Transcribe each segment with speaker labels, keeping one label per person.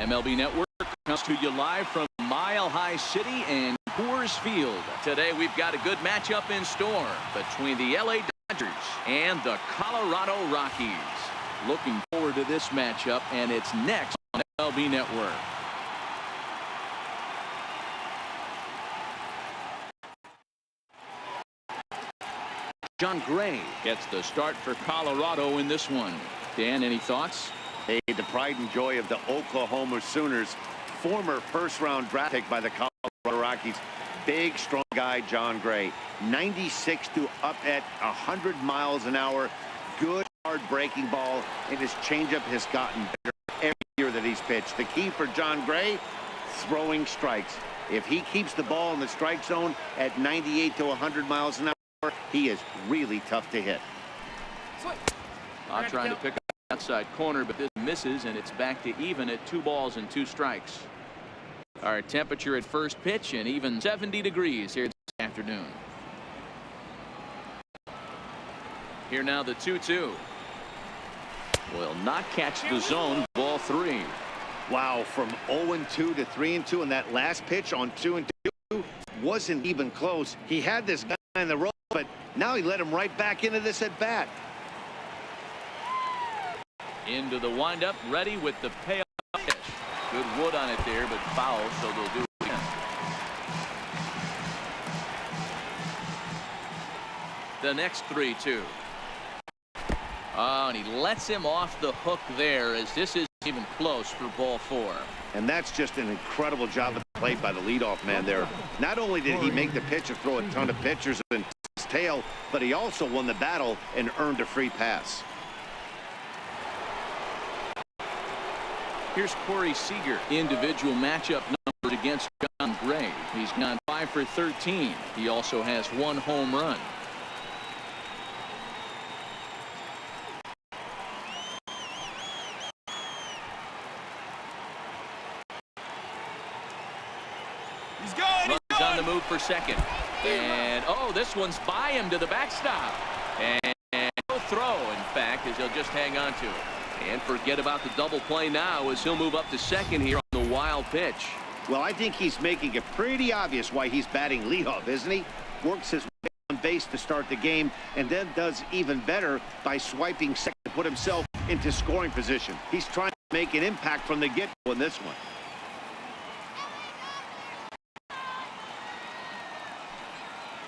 Speaker 1: MLB Network comes to you live from Mile High City and Coors Field. Today we've got a good matchup in store between the LA Dodgers and the Colorado Rockies. Looking forward to this matchup, and it's next on MLB Network. John Gray gets the start for Colorado in this one. Dan, any thoughts?
Speaker 2: Hey, the pride and joy of the Oklahoma Sooners, former first-round draft pick by the Colorado Rockies. Big, strong guy, John Gray. 96 to up at 100 miles an hour. Good, hard breaking ball, and his changeup has gotten better every year that he's pitched. The key for John Gray, throwing strikes. If he keeps the ball in the strike zone at 98 to 100 miles an hour, he is really tough to hit.
Speaker 1: Trying to pick up the outside corner, but this misses, and it's back to even at 2 balls and 2 strikes. Our temperature at first pitch, and even 70 degrees here this afternoon. Here now the 2-2. Will not catch the zone. Ball 3.
Speaker 2: Wow, from 0-2 to 3-2, and that last pitch on 2-2 wasn't even close. He had this guy in the row, but now he let him right back into this at bat.
Speaker 1: Into the windup, ready with the payoff pitch. Good wood on it there, but foul, so they'll do it again. The next 3-2. Oh, and he lets him off the hook there, as this is even close for ball 4.
Speaker 2: And that's just an incredible job of play by the leadoff man there. Not only did he make the pitch and throw a ton of pitchers in his tail, but he also won the battle and earned a free pass.
Speaker 1: Here's Corey Seager. Individual matchup numbers against John Gray. He's gone 5 for 13. He also has 1 home run.
Speaker 3: He's going.
Speaker 1: Runs on the move for second. And, oh, this one's by him to the backstop. And no throw, in fact, as he'll just hang on to it. And forget about the double play now, as he'll move up to second here on the wild pitch.
Speaker 2: Well, I think he's making it pretty obvious why he's batting leadoff, isn't he? Works his way on base to start the game, and then does even better by swiping second to put himself into scoring position. He's trying to make an impact from the get-go in this one.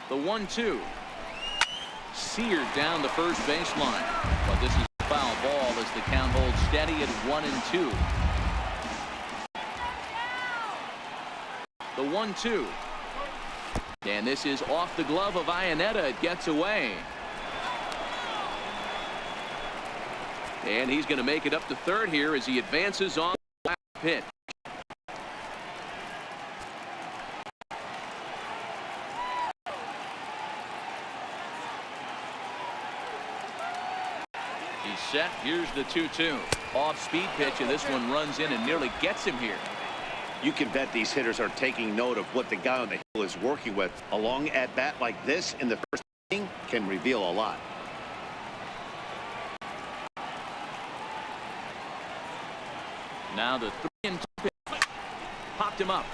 Speaker 1: The 1-2. Seared down the first baseline. But this is a foul ball as the count holds steady at 1-2. The 1-2. And this is off the glove of Iannetta. It gets away. And he's going to make it up to third here as he advances on the last pitch. Set. Here's the 2-2. Off-speed pitch, and this one runs in and nearly gets him here.
Speaker 2: You can bet these hitters are taking note of what the guy on the hill is working with. A long at-bat like this in the first inning can reveal a lot.
Speaker 1: Now the 3-2 pitch. Popped him up.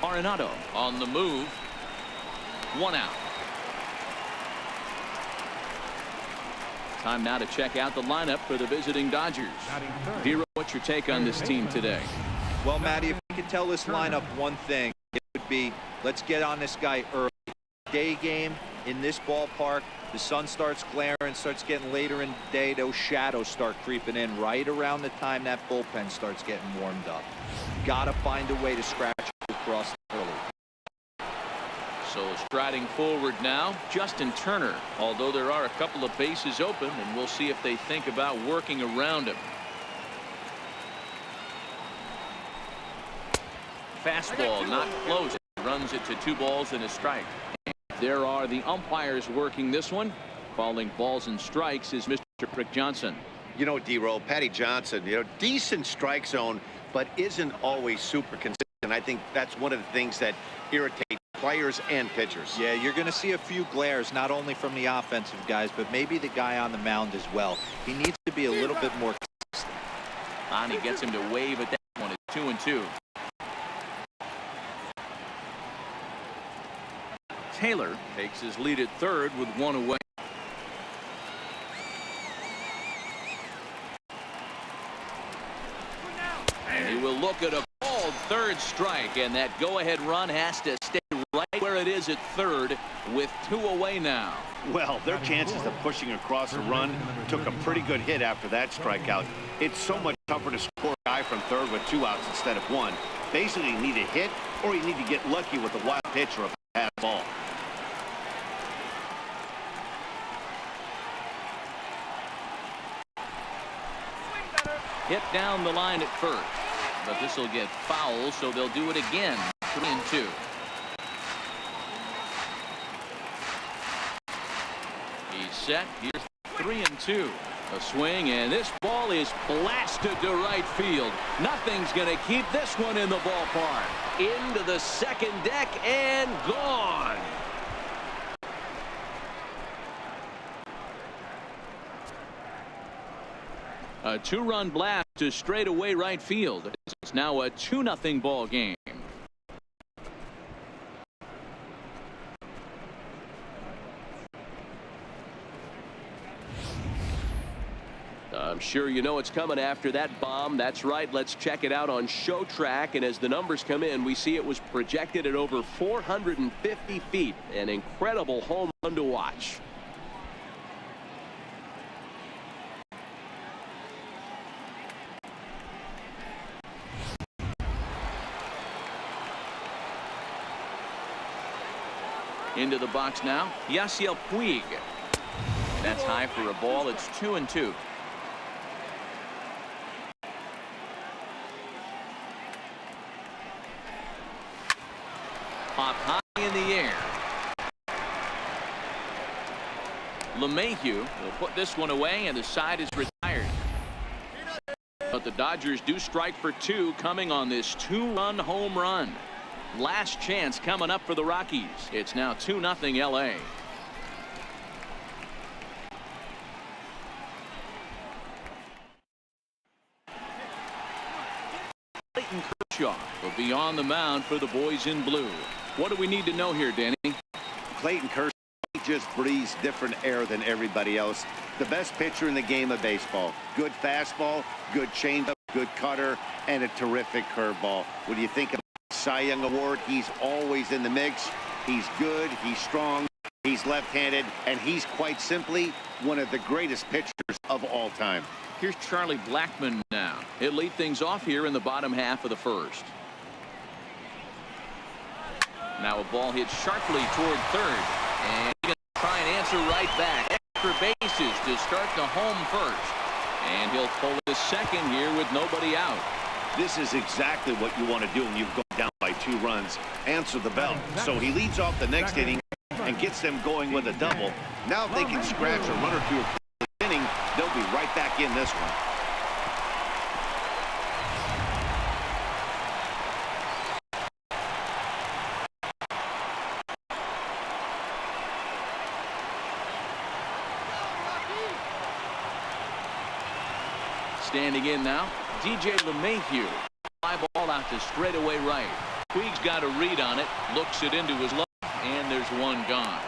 Speaker 1: Arenado on the move. 1 out. Time now to check out the lineup for the visiting Dodgers. Vero, what's your take on this team today?
Speaker 4: Well, Matty, if you could tell this lineup one thing, it would be, let's get on this guy early. Day game in this ballpark, the sun starts glaring, starts getting later in the day, those shadows start creeping in right around the time that bullpen starts getting warmed up. Got to find a way to scratch across early.
Speaker 1: So striding forward now, Justin Turner, although there are a couple of bases open, and we'll see if they think about working around him. Fastball not close. Runs it to 2 balls and a strike. There are the umpires working this one. Calling balls and strikes is Mr. Rick Johnson.
Speaker 2: You know, D-Roll, Patty Johnson, decent strike zone, but isn't always super consistent. I think that's one of the things that irritates players and pitchers.
Speaker 4: Yeah, you're going to see a few glares, not only from the offensive guys, but maybe the guy on the mound as well. He needs to be a little bit more consistent.
Speaker 1: And he gets him to wave at that one. It's 2-2. Taylor takes his lead at third with one away. And he will look at a called third strike, and that go-ahead run has to stay right where it is at third with 2 away now.
Speaker 2: Well, their chances of pushing across a run took a pretty good hit after that strikeout. It's so much tougher to score a guy from third with 2 outs instead of 1. Basically, you need a hit, or you need to get lucky with a wild pitch or a bad ball.
Speaker 1: Hit down the line at first, but this will get foul, so they'll do it again. 3-2. He's set. Here's 3-2. A swing, and this ball is blasted to right field. Nothing's going to keep this one in the ballpark. Into the second deck and gone. A 2-run blast to straightaway right field. It's now a 2-0 ball game. I'm sure you know it's coming after that bomb. That's right. Let's check it out on Show Track. And as the numbers come in, we see it was projected at over 450 feet. An incredible home run to watch. Into the box now, Yasiel Puig. That's high for a ball. It's 2-2. Pop high in the air. LeMahieu will put this one away, and the side is retired. But the Dodgers do strike for 2 coming on this 2-run home run. Last chance coming up for the Rockies. It's now 2-0 LA. Clayton Kershaw will be on the mound for the boys in blue. What do we need to know here, Danny?
Speaker 2: Clayton Kershaw just breathes different air than everybody else. The best pitcher in the game of baseball. Good fastball, good changeup, good cutter, and a terrific curveball. What do you think of Cy Young Award? He's always in the mix. He's good, he's strong, he's left-handed, and he's quite simply one of the greatest pitchers of all time.
Speaker 1: Here's Charlie Blackmon now. He'll lead things off here in the bottom half of the first. Now a ball hit sharply toward third, and he's going to try and answer right back. Extra bases to start the home first, and he'll pull the second here with nobody out.
Speaker 2: This is exactly what you want to do when you've gone down by 2 runs. Answer the bell. So he leads off the next inning and gets them going with a double. Now if they can scratch a run or 2 this inning, they'll be right back in this one.
Speaker 1: Standing in now, DJ LeMahieu. Fly ball out to straightaway right. Puig's got a read on it, looks it into his left, and there's one gone.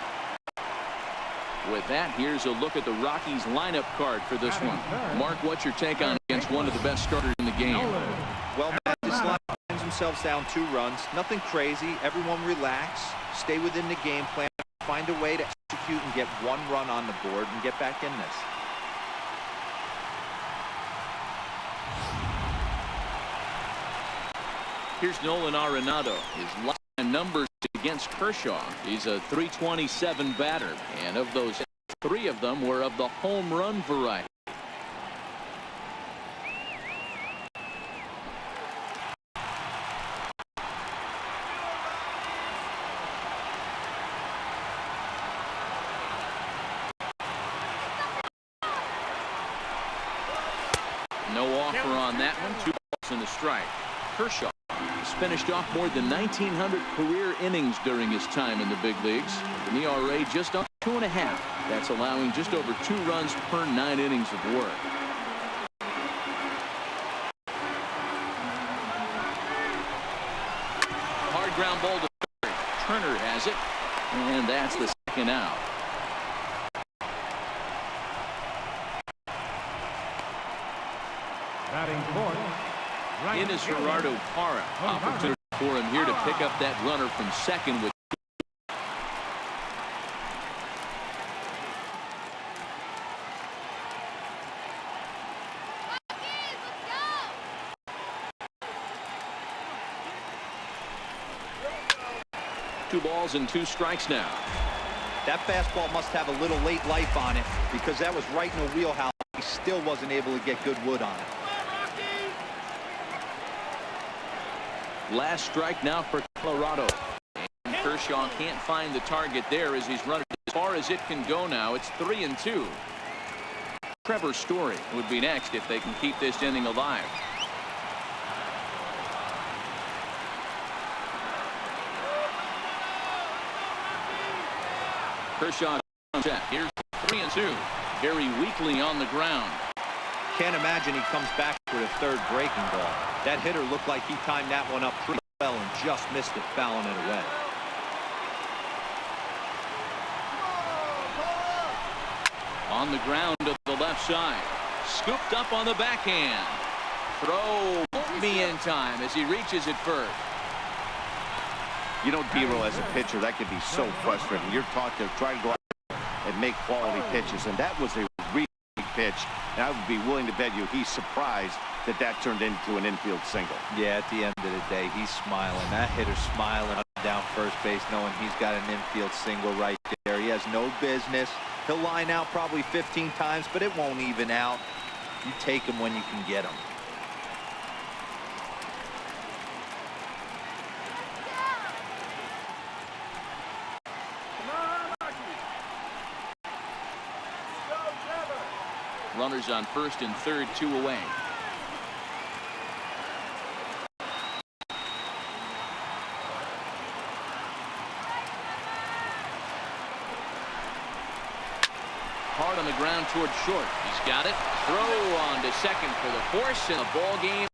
Speaker 1: With that, here's a look at the Rockies lineup card for this one. Mark, what's your take on against one of the best starters in the game?
Speaker 4: Well, Matt, this lineup finds themselves down 2 runs. Nothing crazy. Everyone relax. Stay within the game plan. Find a way to execute and get 1 run on the board and get back in this.
Speaker 1: Here's Nolan Arenado. His line numbers against Kershaw. He's a .327 batter, and of those, 3 of them were of the home run variety. No offer on that one. 2 balls and a strike. Kershaw has finished off more than 1,900 career innings during his time in the big leagues. An ERA just under 2.5. That's allowing just over 2 runs per 9 innings of work. ground ball to third. Turner has it, and that's the second out.
Speaker 3: Batting fourth. Right
Speaker 1: In is Gerardo Parra. Opportunity for him here to pick up that runner from second with. Two balls and two strikes now.
Speaker 4: That fastball must have a little late life on it because that was right in the wheelhouse. He still wasn't able to get good wood on it.
Speaker 1: Last strike now for Colorado. And Kershaw can't find the target there as he's running as far as it can go now. It's 3-2. Trevor Story would be next if they can keep this inning alive. Kershaw on set. Here's 3-2. Very weakly on the ground.
Speaker 4: Can't imagine he comes back with a third breaking ball. That hitter looked like he timed that one up pretty well and just missed it, fouling it away.
Speaker 1: On the ground to the left side. Scooped up on the backhand. Throw won't be in time as he reaches it first.
Speaker 2: You know, D-Roll, as a pitcher, that could be so frustrating. You're taught to try to go out and make quality pitches, and that was a really pitch. And I would be willing to bet you he's surprised that that turned into an infield single.
Speaker 4: Yeah, at the end of the day, he's smiling. That hitter's smiling up and down first base knowing he's got an infield single right there. He has no business. He'll line out probably 15 times, but it won't even out. You take him when you can get him.
Speaker 1: Runners on first and third, 2 away. Hard on the ground toward short. He's got it. Throw on to second for the force, and the ball game.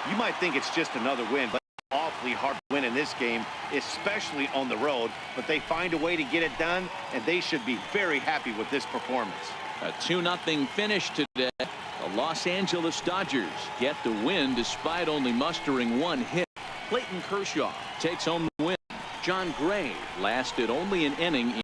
Speaker 2: You might think it's just another win, but awfully hard to win in this game, especially on the road. But they find a way to get it done, and they should be very happy with this performance.
Speaker 1: A 2-0 finish today. The Los Angeles Dodgers get the win despite only mustering 1 hit. Clayton Kershaw takes home the win. John Gray lasted only an inning.